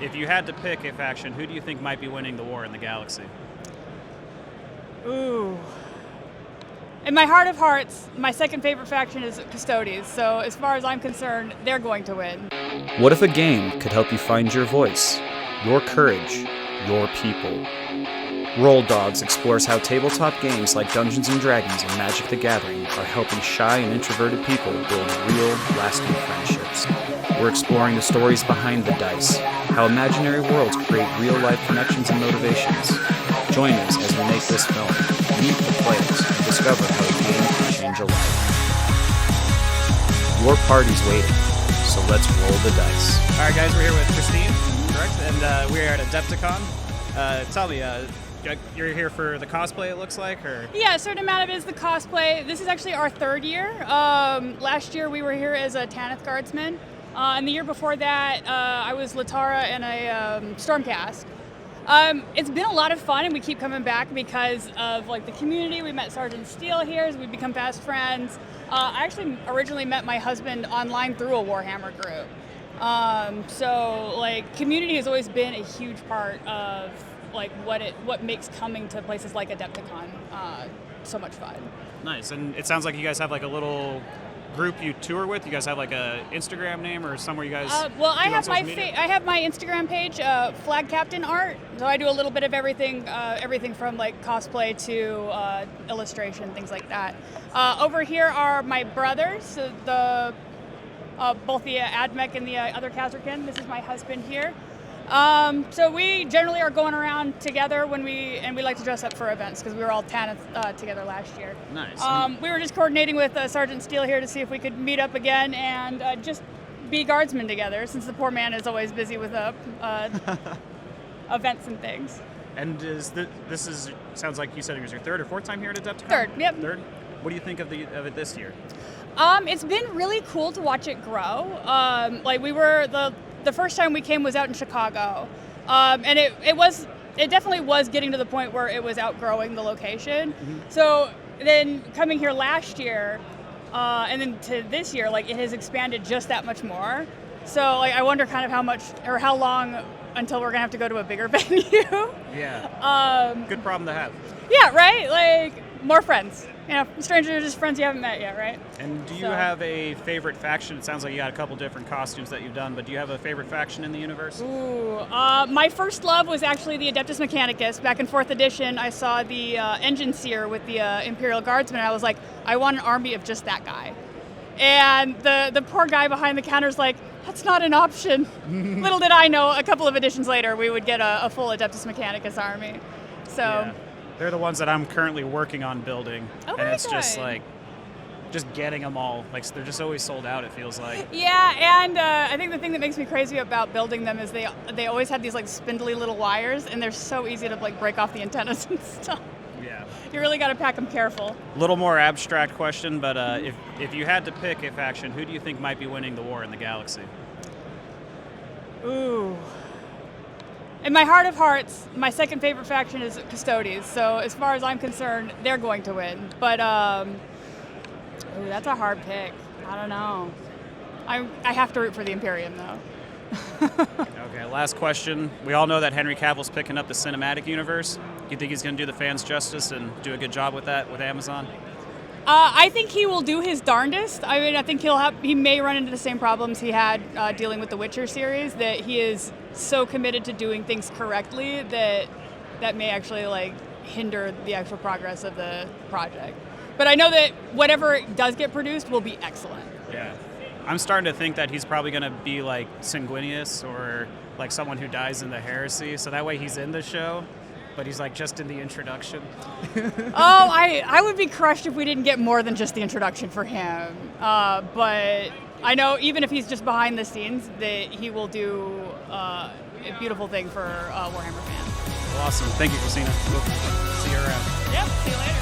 if you had to pick a faction, who do you think might be winning the war in the galaxy? Ooh. In my heart of hearts, my second favorite faction is Custodies, so as far as I'm concerned, they're going to win. What if a game could help you find your voice, your courage, your people? Roll Dogs explores how tabletop games like Dungeons & Dragons and Magic the Gathering are helping shy and introverted people build real, lasting friendships. We're exploring the stories behind the dice, how imaginary worlds create real-life connections and motivations. Join us as we make this film, meet the players, and discover how a game can change a life. Your party's waiting, so let's roll the dice. All right, guys, we're here with Christine, correct? And we're at AdeptiCon. Tell me, you're here for the cosplay, it looks like, or? Yeah, a certain amount of it is the cosplay. This is actually our third year. Last year we were here as a Tanith Guardsman, and the year before that I was Latara in a Stormcast. It's been a lot of fun, and we keep coming back because of like the community. We met Sergeant Steele here, so we've become fast friends. I actually originally met my husband online through a Warhammer group. So like community has always been a huge part of like what makes coming to places like AdeptiCon so much fun. Nice, and it sounds like you guys have like a little group you tour with. You guys have like a Instagram name or somewhere you guys? Well, I have I have my Instagram page, Flag Captain Art. So I do a little bit of everything, everything from like cosplay to illustration, things like that. Over here are my brothers, both the Admech and the other Kazarkin. This is my husband here. So we generally are going around together when we like to dress up for events because we were all Tanith together last year. Nice. We were just coordinating with Sergeant Steele here to see if we could meet up again and just be guardsmen together since the poor man is always busy with events and things. And sounds like you said it was your third or fourth time here at AdeptiCon? Third, yep. Third? What do you think of it this year? It's been really cool to watch it grow. Like we were the first time we came was out in Chicago, and it definitely was getting to the point where it was outgrowing the location. Mm-hmm. So then coming here last year, and then to this year, like it has expanded just that much more. So like I wonder kind of how much or how long until we're gonna have to go to a bigger venue. Yeah. Good problem to have. Yeah, right? Like more friends. You know, strangers are just friends you haven't met yet, right? And do you have a favorite faction? It sounds like you got a couple different costumes that you've done, but do you have a favorite faction in the universe? Ooh, my first love was actually the Adeptus Mechanicus. Back in 4th edition, I saw the Engine Seer with the Imperial Guardsmen. I was like, I want an army of just that guy. And the poor guy behind the counter is like, that's not an option. Little did I know, a couple of editions later, we would get a full Adeptus Mechanicus army. So. Yeah. They're the ones that I'm currently working on building, and it's just like, just getting them all. Like they're just always sold out. It feels like. Yeah, and I think the thing that makes me crazy about building them is they always have these like spindly little wires, and they're so easy to like break off the antennas and stuff. Yeah. You really got to pack them careful. A little more abstract question, but if you had to pick a faction, who do you think might be winning the war in the galaxy? Ooh. In my heart of hearts, my second favorite faction is Custodies. So as far as I'm concerned, they're going to win. But ooh, that's a hard pick. I don't know. I have to root for the Imperium though. Okay, last question. We all know that Henry Cavill's picking up the cinematic universe. Do you think he's going to do the fans justice and do a good job with that with Amazon? I think he will do his darndest. I mean, I think he may run into the same problems he had dealing with the Witcher series, that he is so committed to doing things correctly that may actually like hinder the actual progress of the project. But I know that whatever does get produced will be excellent. Yeah. I'm starting to think that he's probably going to be like Sanguinius or like someone who dies in the heresy, so that way he's in the show, but he's like just in the introduction. Oh, I would be crushed if we didn't get more than just the introduction for him. But I know even if he's just behind the scenes, that he will do a beautiful thing for Warhammer fans. Well, awesome. Thank you, Christina. We'll see you around. Yep, see you later.